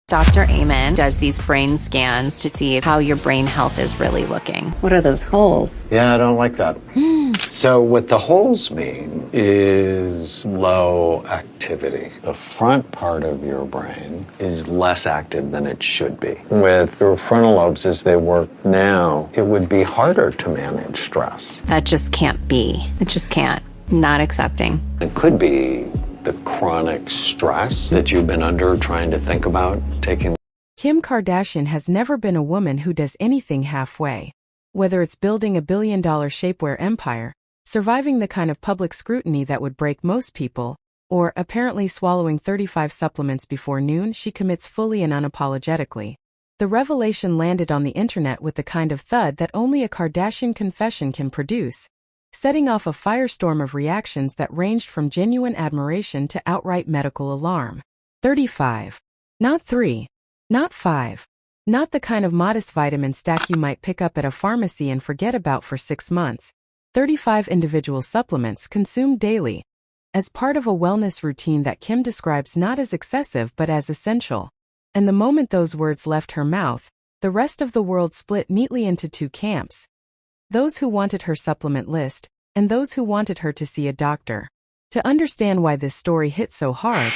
Dr. Amen does these brain scans to see how your brain health is really looking. What are those holes? Yeah, I don't like that. So what the holes mean is low activity. The front part of your brain is less active than it should be. With your frontal lobes as they work now, it would be harder to manage stress. That just can't be. It just can't. Not accepting. It could be the chronic stress that you've been under trying to think about taking. Kim Kardashian has never been a woman who does anything halfway. Whether it's building a billion-dollar shapewear empire, surviving the kind of public scrutiny that would break most people, or apparently swallowing 35 supplements before noon, she commits fully and unapologetically. The revelation landed on the internet with the kind of thud that only a Kardashian confession can produce, setting off a firestorm of reactions that ranged from genuine admiration to outright medical alarm. 35. Not 3. Not 5. Not the kind of modest vitamin stack you might pick up at a pharmacy and forget about for 6 months. 35 individual supplements consumed daily, as part of a wellness routine that Kim describes not as excessive but as essential. And the moment those words left her mouth, the rest of the world split neatly into two camps. Those who wanted her supplement list, and those who wanted her to see a doctor. To understand why this story hit so hard,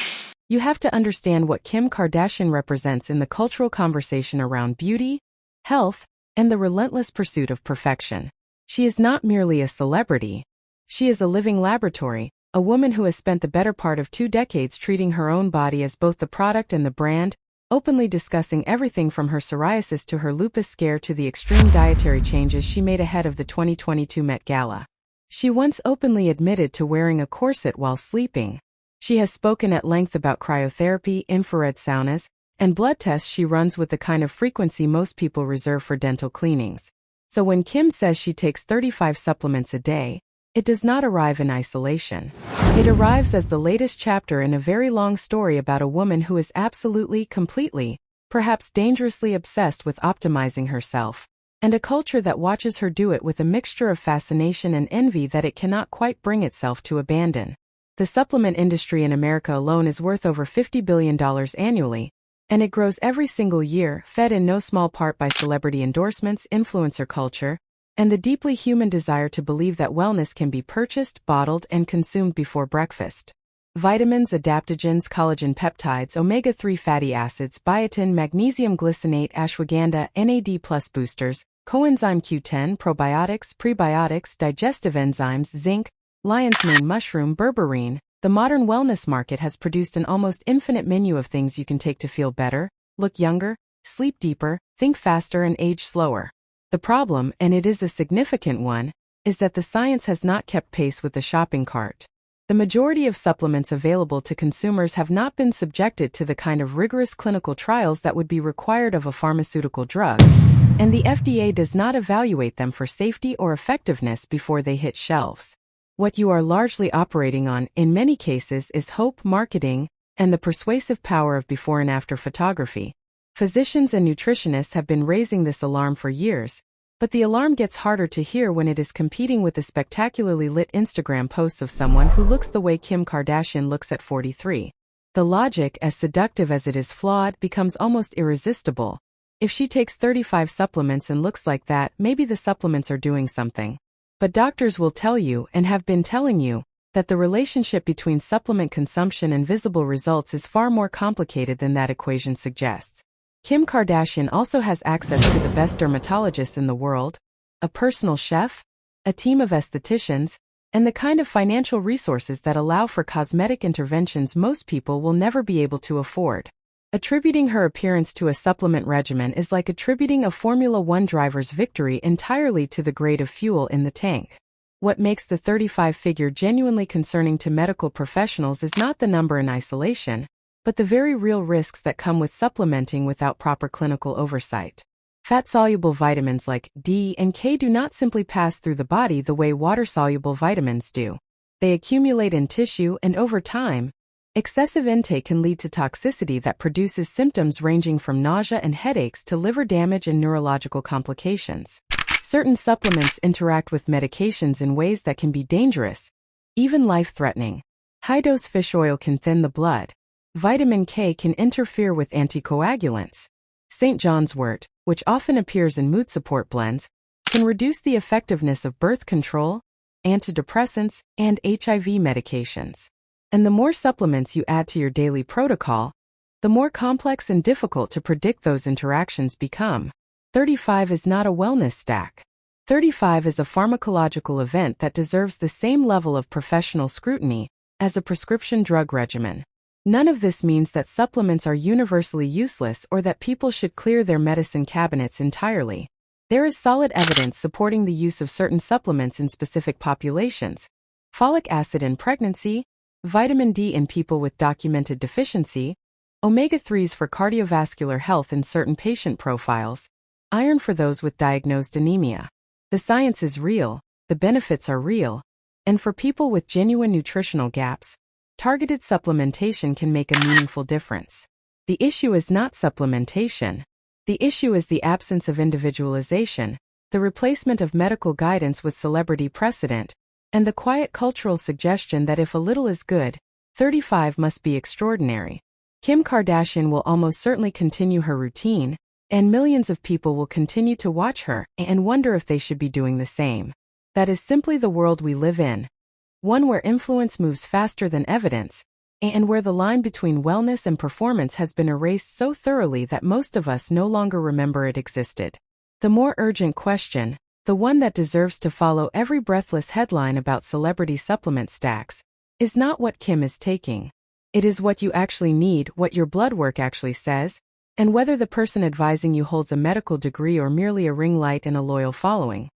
you have to understand what Kim Kardashian represents in the cultural conversation around beauty, health, and the relentless pursuit of perfection. She is not merely a celebrity. She is a living laboratory, a woman who has spent the better part of 2 decades treating her own body as both the product and the brand, openly discussing everything from her psoriasis to her lupus scare to the extreme dietary changes she made ahead of the 2022 Met Gala. She once openly admitted to wearing a corset while sleeping. She has spoken at length about cryotherapy, infrared saunas, and blood tests she runs with the kind of frequency most people reserve for dental cleanings. So when Kim says she takes 35 supplements a day, it does not arrive in isolation. It arrives as the latest chapter in a very long story about a woman who is absolutely, completely, perhaps dangerously obsessed with optimizing herself, and a culture that watches her do it with a mixture of fascination and envy that it cannot quite bring itself to abandon. The supplement industry in America alone is worth over $50 billion annually, and it grows every single year, fed in no small part by celebrity endorsements, influencer culture, and the deeply human desire to believe that wellness can be purchased, bottled, and consumed before breakfast. Vitamins, adaptogens, collagen peptides, omega-3 fatty acids, biotin, magnesium glycinate, ashwagandha, NAD+ boosters, coenzyme Q10, probiotics, prebiotics, digestive enzymes, zinc, lion's mane mushroom, berberine. The modern wellness market has produced an almost infinite menu of things you can take to feel better, look younger, sleep deeper, think faster, and age slower. The problem, and it is a significant one, is that the science has not kept pace with the shopping cart. The majority of supplements available to consumers have not been subjected to the kind of rigorous clinical trials that would be required of a pharmaceutical drug, and the FDA does not evaluate them for safety or effectiveness before they hit shelves. What you are largely operating on, in many cases, is hope, marketing, and the persuasive power of before and after photography. Physicians and nutritionists have been raising this alarm for years, but the alarm gets harder to hear when it is competing with the spectacularly lit Instagram posts of someone who looks the way Kim Kardashian looks at 43. The logic, as seductive as it is flawed, becomes almost irresistible. If she takes 35 supplements and looks like that, maybe the supplements are doing something. But doctors will tell you, and have been telling you, that the relationship between supplement consumption and visible results is far more complicated than that equation suggests. Kim Kardashian also has access to the best dermatologists in the world, a personal chef, a team of estheticians, and the kind of financial resources that allow for cosmetic interventions most people will never be able to afford. Attributing her appearance to a supplement regimen is like attributing a Formula One driver's victory entirely to the grade of fuel in the tank. What makes the 35 figure genuinely concerning to medical professionals is not the number in isolation, but the very real risks that come with supplementing without proper clinical oversight. Fat-soluble vitamins like D and K do not simply pass through the body the way water-soluble vitamins do. They accumulate in tissue, and over time, excessive intake can lead to toxicity that produces symptoms ranging from nausea and headaches to liver damage and neurological complications. Certain supplements interact with medications in ways that can be dangerous, even life-threatening. High-dose fish oil can thin the blood, Vitamin K can interfere with anticoagulants. St. John's wort, which often appears in mood support blends, can reduce the effectiveness of birth control, antidepressants, and HIV medications. And the more supplements you add to your daily protocol, the more complex and difficult to predict those interactions become. 35 is not a wellness stack. 35 is a pharmacological event that deserves the same level of professional scrutiny as a prescription drug regimen. None of this means that supplements are universally useless or that people should clear their medicine cabinets entirely. There is solid evidence supporting the use of certain supplements in specific populations: folic acid in pregnancy, vitamin D in people with documented deficiency, omega-3s for cardiovascular health in certain patient profiles, iron for those with diagnosed anemia. The science is real, the benefits are real, and for people with genuine nutritional gaps, targeted supplementation can make a meaningful difference. The issue is not supplementation. The issue is the absence of individualization, the replacement of medical guidance with celebrity precedent, and the quiet cultural suggestion that if a little is good, 35 must be extraordinary. Kim Kardashian will almost certainly continue her routine, and millions of people will continue to watch her and wonder if they should be doing the same. That is simply the world we live in. One where influence moves faster than evidence, and where the line between wellness and performance has been erased so thoroughly that most of us no longer remember it existed. The more urgent question, the one that deserves to follow every breathless headline about celebrity supplement stacks, is not what Kim is taking. It is what you actually need, what your blood work actually says, and whether the person advising you holds a medical degree or merely a ring light and a loyal following.